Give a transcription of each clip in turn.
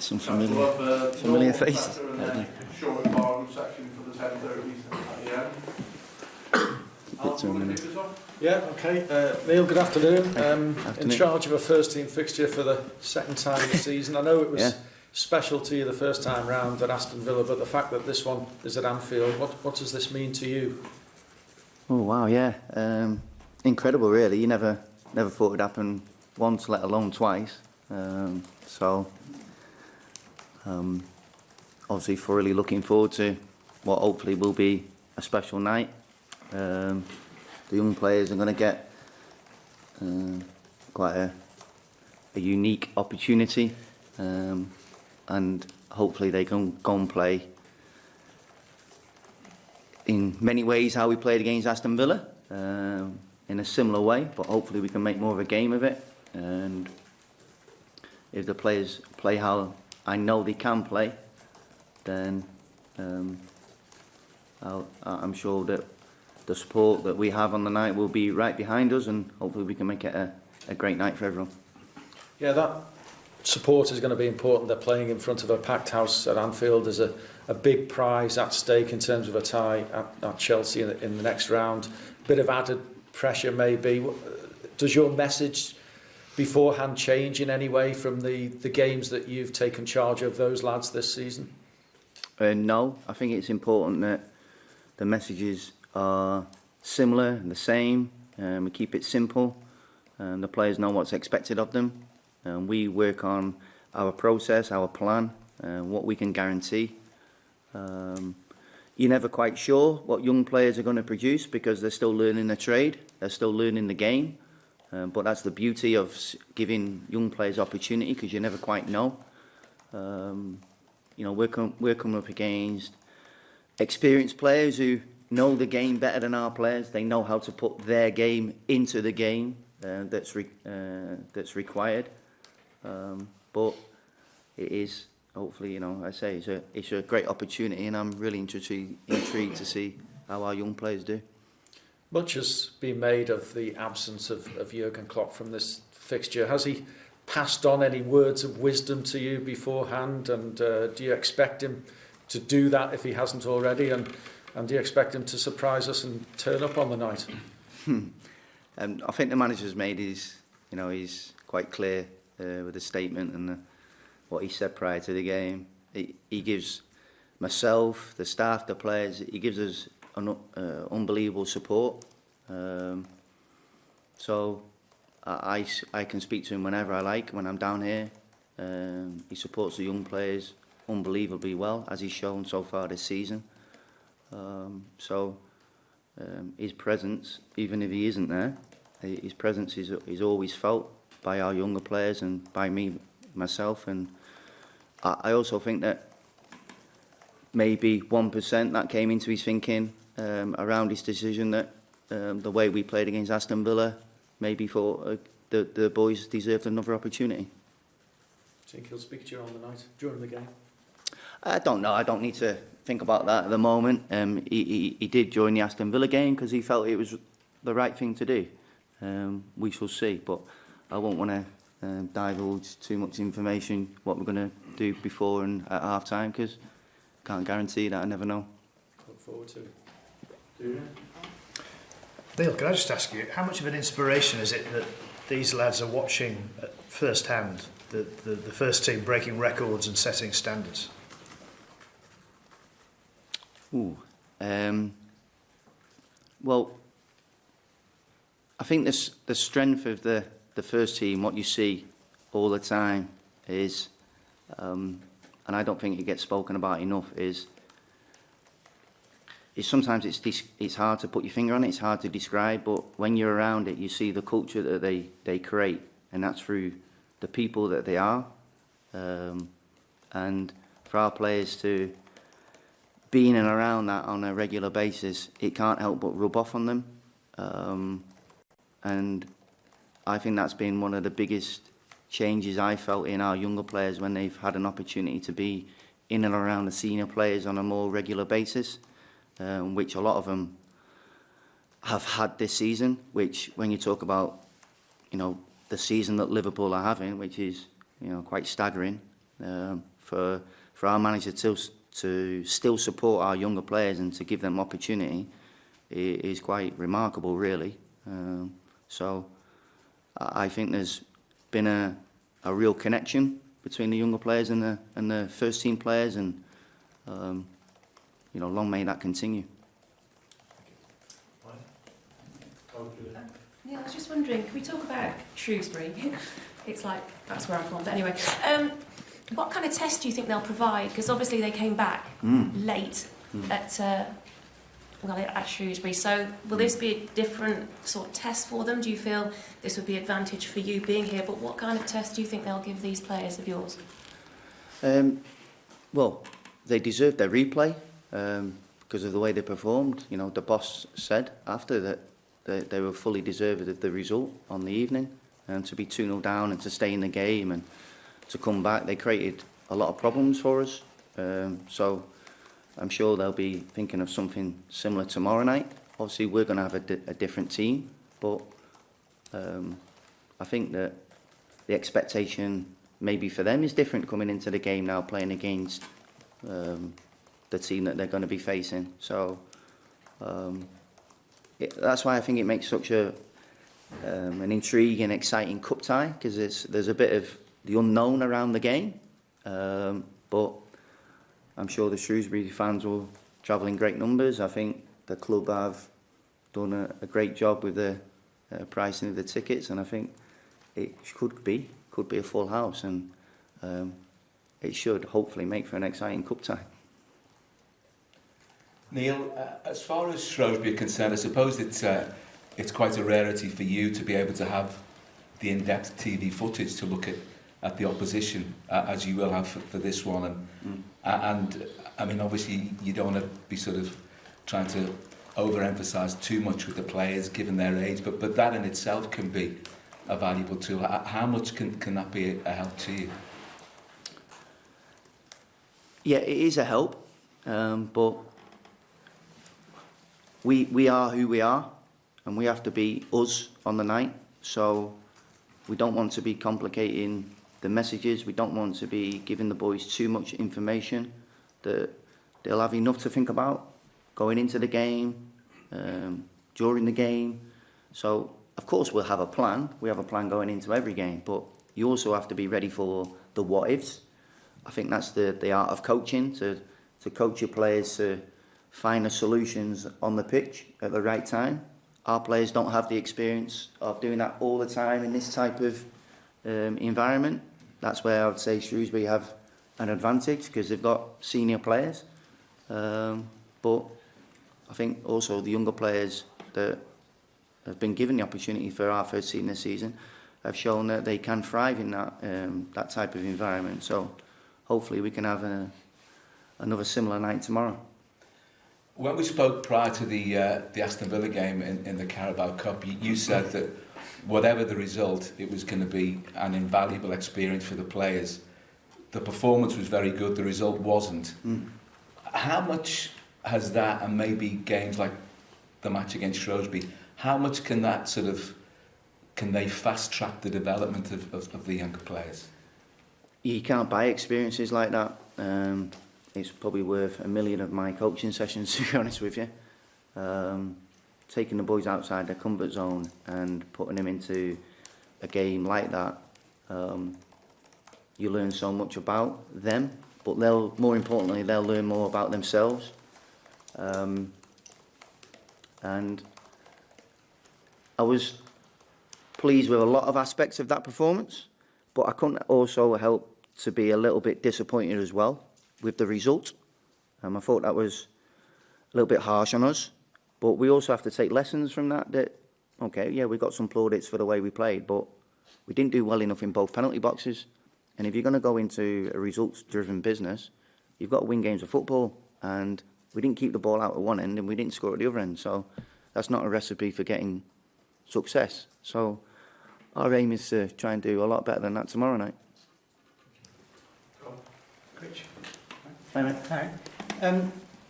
some familiar faces. Short environment section for the 10:30 at the end. Yeah, okay. Neil, good afternoon. In charge of a first team fixture for the second time this season. I know it was special to you the first time round at Aston Villa, but the fact that this one is at Anfield, what does this mean to you? Oh wow, yeah, incredible really. You never thought it'd happen once, let alone twice. Obviously thoroughly looking forward to what hopefully will be a special night. The young players are going to get quite a unique opportunity, and hopefully they can go and play in many ways how we played against Aston Villa, in a similar way, but hopefully we can make more of a game of it. And if the players play how I know they can play, then I'm sure that the support that we have on the night will be right behind us, and hopefully we can make it a great night for everyone. Yeah, that support is going to be important. They're playing in front of a packed house at Anfield. There's a big prize at stake in terms of a tie at Chelsea in the next round. Bit of added pressure maybe. Does your message beforehand change in any way from the games that you've taken charge of those lads this season? No, I think it's important that the messages are similar and the same. We keep it simple. The players know what's expected of them. We work on our process, our plan, what we can guarantee. You're never quite sure what young players are going to produce because they're still learning the trade, they're still learning the game. But that's the beauty of giving young players opportunity, because you never quite know. We're coming up against experienced players who know the game better than our players. They know how to put their game into the game that's required. But it is, hopefully, it's a great opportunity, and I'm really intrigued to see how our young players do. Much has been made of the absence of Jurgen Klopp from this fixture. Has he passed on any words of wisdom to you beforehand, and do you expect him to do that if he hasn't already, and do you expect him to surprise us and turn up on the night? I think the manager's made he's quite clear with the statement and what he said prior to the game. He gives myself, the staff, the players, he gives us unbelievable support. So I can speak to him whenever I like, when I'm down here. He supports the young players unbelievably well, as he's shown so far this season. His presence, even if he isn't there, his presence is always felt by our younger players and by myself. And I also think that maybe 1% that came into his thinking around his decision that the way we played against Aston Villa, maybe for the boys deserved another opportunity. Do you think he'll speak to you on the night, during the game? I don't know. I don't need to think about that at the moment. He did join the Aston Villa game because he felt it was the right thing to do. We shall see, but I won't want to divulge too much information what we're going to do before and at half time, because can't guarantee that. I never know. Look forward to it. Neil, can I just ask you, how much of an inspiration is it that these lads are watching at first hand the first team breaking records and setting standards? Well, I think the strength of the first team, what you see all the time is, and I don't think it gets spoken about enough, is sometimes it's hard to put your finger on it, it's hard to describe, but when you're around it, you see the culture that they create, and that's through the people that they are. And for our players to be in and around that on a regular basis, it can't help but rub off on them. And I think that's been one of the biggest changes I felt in our younger players when they've had an opportunity to be in and around the senior players on a more regular basis, which a lot of them have had this season, which when you talk about, the season that Liverpool are having, which is, quite staggering, for our manager to still support our younger players and to give them opportunity is quite remarkable, really. So I think there's been a real connection between the younger players and the first team players, and long may that continue. Neil, I was just wondering, can we talk about Shrewsbury? It's like, that's where I'm from, but anyway. What kind of test do you think they'll provide? Because obviously they came back late at Shrewsbury. So will this be a different sort of test for them? Do you feel this would be advantage for you being here? But what kind of test do you think they'll give these players of yours? Well, they deserved their replay because of the way they performed. You know, the boss said after that they were fully deserved of the result on the evening, and to be 2-0 down and to stay in the game and to come back, they created a lot of problems for us. So I'm sure they'll be thinking of something similar tomorrow night. Obviously, we're going to have a different team, but I think that the expectation maybe for them is different coming into the game now, playing against the team that they're going to be facing. So that's why I think it makes such an intriguing, exciting cup tie, because there's a bit of the unknown around the game. But I'm sure the Shrewsbury fans will travel in great numbers. I think the club have done a great job with the pricing of the tickets, and I think it could be a full house, and it should hopefully make for an exciting cup tie. Neil, as far as Shrewsbury are concerned, I suppose it's quite a rarity for you to be able to have the in-depth TV footage to look at the opposition, as you will have for this one. And I mean, obviously, you don't want to be sort of trying to overemphasise too much with the players, given their age, but that in itself can be a valuable tool. How much can that be a help to you? Yeah, it is a help, but we are who we are, and we have to be us on the night. So we don't want to be complicating the messages. We don't want to be giving the boys too much information. That they'll have enough to think about going into the game, during the game. So of course we'll have a plan. We have a plan going into every game, but you also have to be ready for the what ifs. I think that's the art of coaching, to coach your players to find the solutions on the pitch at the right time. Our players don't have the experience of doing that all the time in this type of environment. That's where I would say Shrewsbury have an advantage, because they've got senior players. But I think also the younger players that have been given the opportunity for our first team this season have shown that they can thrive in that type of environment. So hopefully we can have another similar night tomorrow. When we spoke prior to the Aston Villa game in the Carabao Cup, you said that whatever the result, it was going to be an invaluable experience for the players. The performance was very good, the result wasn't. How much has that, and maybe games like the match against Shrewsbury, how much can they fast track the development of the younger players? You can't buy experiences like that. It's probably worth 1 million of my coaching sessions, to be honest with you. Taking the boys outside their comfort zone and putting them into a game like that, you learn so much about them, but more importantly, they'll learn more about themselves. And I was pleased with a lot of aspects of that performance, but I couldn't also help to be a little bit disappointed as well with the result. I thought that was a little bit harsh on us, but we also have to take lessons from that, okay, yeah, we got some plaudits for the way we played, but we didn't do well enough in both penalty boxes. And if you're going to go into a results-driven business, you've got to win games of football, and we didn't keep the ball out at one end and we didn't score at the other end, so that's not a recipe for getting success. So our aim is to try and do a lot better than that tomorrow night. Hi, mate. Hi.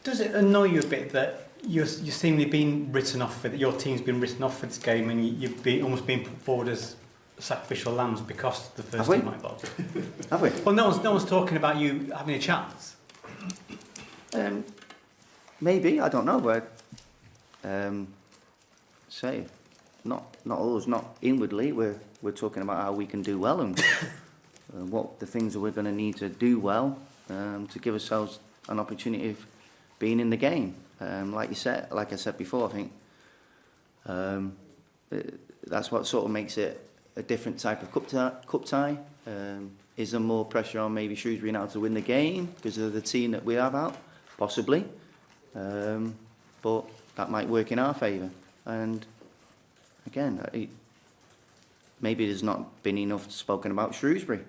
Does it annoy you a bit that you're seemingly being written off, your team's been written off for this game, and you've almost been put forward as sacrificial lambs because the Have first we? team might involved. Have we? Well, no one's talking about you having a chance. Maybe, I don't know, but say not us, not inwardly. We're talking about how we can do well and what the things that we're going to need to do well to give ourselves an opportunity of being in the game. Like I said before, I think that's what sort of makes it a different type of cup tie. Is there more pressure on maybe Shrewsbury now to win the game because of the team that we have out? Possibly. But that might work in our favour. And again, maybe there's not been enough spoken about Shrewsbury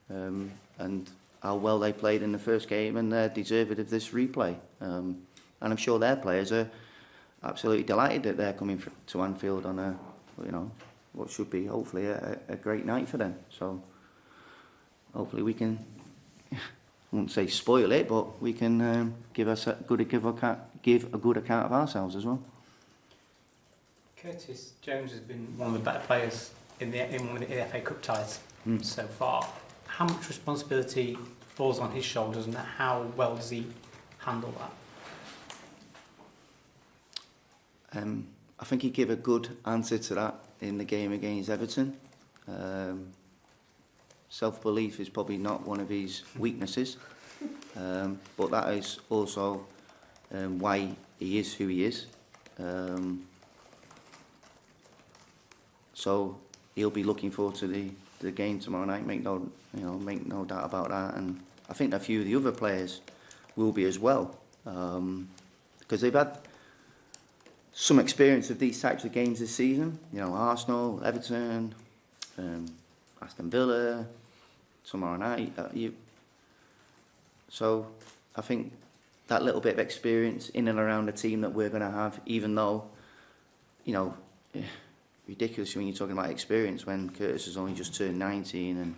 and how well they played in the first game, and they're deserving of this replay. And I'm sure their players are absolutely delighted that they're coming to Anfield on a, what should be hopefully a great night for them. So hopefully we can, I won't say spoil it, but we can give a good account of ourselves as well. Curtis Jones has been one of the better players in one of the FA Cup ties so far. How much responsibility falls on his shoulders, and how well does he handle that? I think he gave a good answer to that in the game against Everton. Self-belief is probably not one of his weaknesses, but that is also why he is who he is. So he'll be looking forward to the game tomorrow night. Make no doubt about that. And I think a few of the other players will be as well, because they've had some experience of these types of games this season. Arsenal, Everton, Aston Villa, tomorrow night. So I think that little bit of experience in and around the team that we're going to have, even though, ridiculous when you're talking about experience when Curtis has only just turned 19 and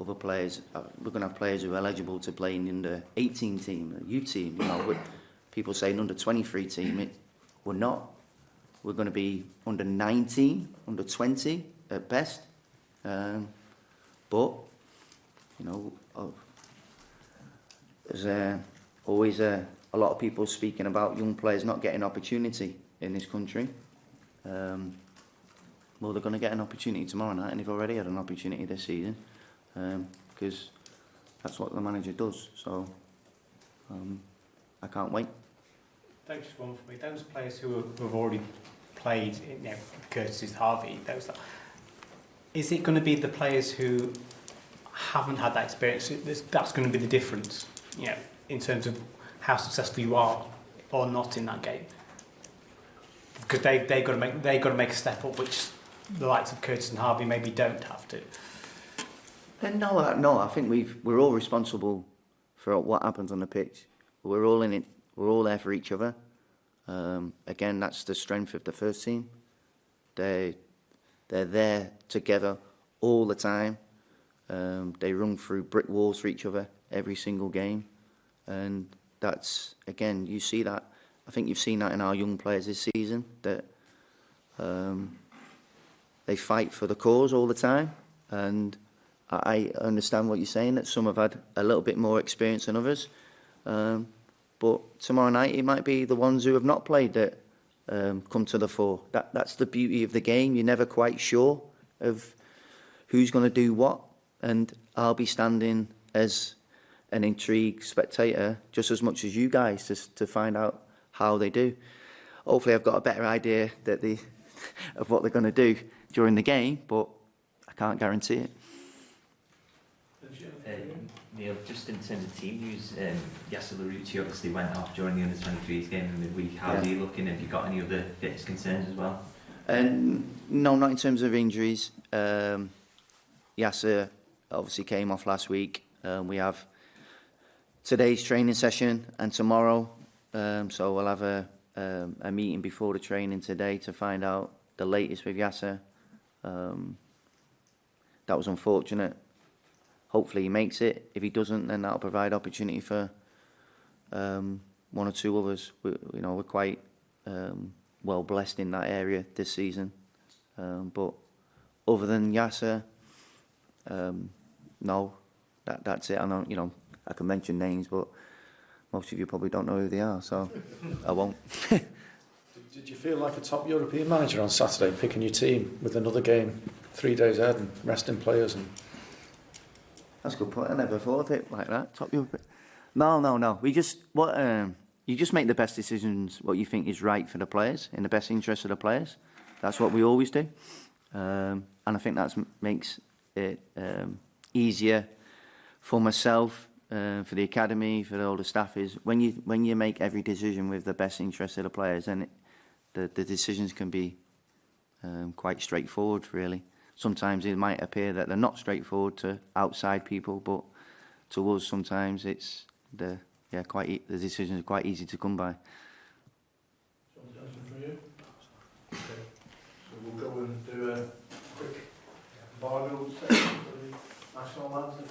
other players, we're going to have players who are eligible to play in the 18 team, the youth team. People say an under 23 team. We're not. We're going to be under 19, under 20 at best. But, there's always a lot of people speaking about young players not getting opportunity in this country. Well, they're going to get an opportunity tomorrow night, and they've already had an opportunity this season, because that's what the manager does. So I can't wait. Don't just one for me. Those players who have already played, Curtis, Harvey, is it going to be the players who haven't had that experience that's going to be the difference, in terms of how successful you are or not in that game? Because they got to make a step up, which the likes of Curtis and Harvey maybe don't have to. No, I think we're all responsible for what happens on the pitch. We're all in it. We're all there for each other. Again, that's the strength of the first team. They're there together all the time. They run through brick walls for each other every single game, and that's, again, you see that. I think you've seen that in our young players this season, that they fight for the cause all the time. And I understand what you're saying, that some have had a little bit more experience than others. But tomorrow night, it might be the ones who have not played that come to the fore. That's the beauty of the game. You're never quite sure of who's going to do what. And I'll be standing as an intrigued spectator just as much as you guys to find out how they do. Hopefully I've got a better idea of what they're going to do during the game, but I can't guarantee it. Neil, just in terms of team news, Yasser Larouci obviously went off during the under-23s game in midweek. How's he looking? Have you got any other fitness concerns as well? No, not in terms of injuries. Yasser obviously came off last week. We have today's training session and tomorrow, so we'll have a meeting before the training today to find out the latest with Yasser. That was unfortunate. Hopefully he makes it. If he doesn't, then that'll provide opportunity for one or two others. We're quite well blessed in that area this season. But other than Yasser, no, that's it. I know, you know, I can mention names, but most of you probably don't know who they are, so I won't. Did you feel like a top European manager on Saturday, picking your team with another game 3 days ahead and resting players? And That's a good point. I never thought of it like that. Top Europe. No. We just you just make the best decisions. What you think is right for the players, in the best interest of the players. That's what we always do, and I think that makes it easier for myself, for the academy, for all the staff. Is when you make every decision with the best interest of the players, then the decisions can be quite straightforward, really. Sometimes it might appear that they're not straightforward to outside people, but to us, sometimes it's the decisions are quite easy to come by. Something for you? Okay. So we'll go and do a quick Barfield section for the national anthem.